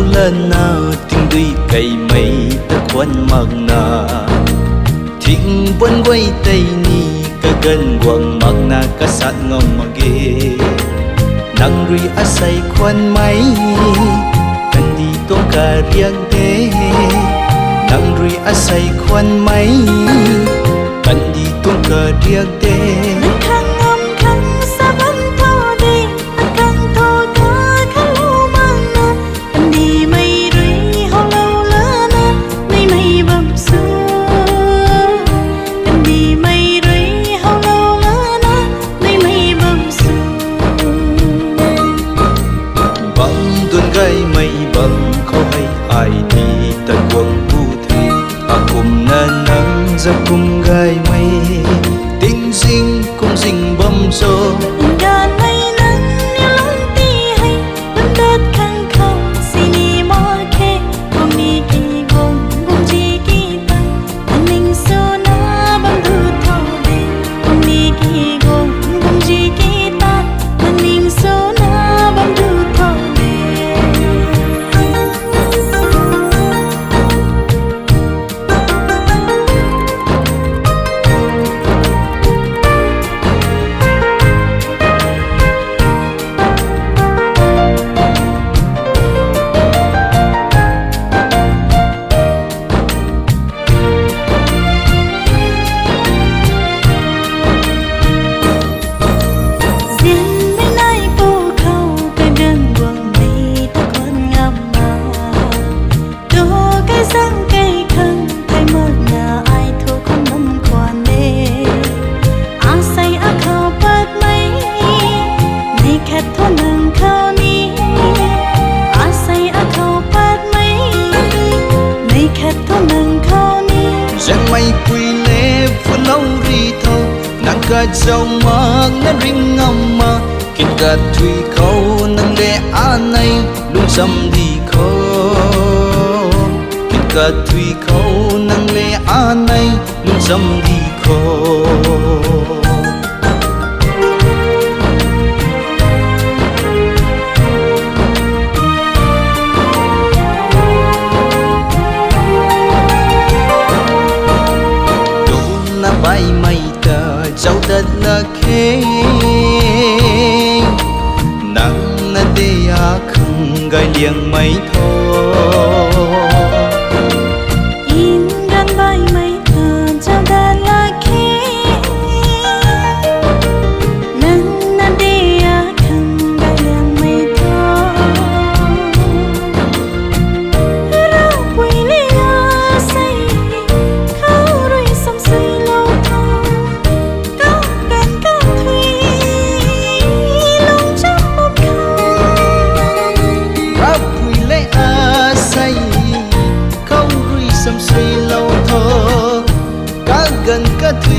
lần nào tình đi cây mây ta quên mặc na thịnh vẫn quay tay ni cả gần quăng mặc na cả sát ngom mà ghê nắng rui á say quên mấy cần đi tô cả riêng thế nắng rui á say quên mấy cần đi tô cả riêng thế gai mây bầm khó hay ai đi tận quần u thi cùng nan nắng ra cùng gai mây tình dinh cùng dinh bầm gió đàn mây nắng yêu lắm ti hay đâm đất khăng không xin đi mò khe cùng đi kỳ gồm cùng chi kỳ tăng anh mình xưa na băng thư thâu về cùng đi kỳ gồm cùng chi kỳ tăng anh mình xưa na băng thư thâu Giang mây quy lệ phun lâu ri thâu nàng ca dâu mơ ngân ring ngâm mơ kinh ca thủy khâu nàng lệ an này luôn dâm đi khâu kinh ca thủy khâu nàng lệ an này luôn dâm đi khâu bay mây ta dẫu đất là khê nắng là đê á không gai liêng mây thôi in gan bay mây ta dẫu đất là khê nắng là đê á không gai liêng mây thôi ra quỳ lê á say khâu rồi sông say sâm suy lâu thơ cá gần cá thủy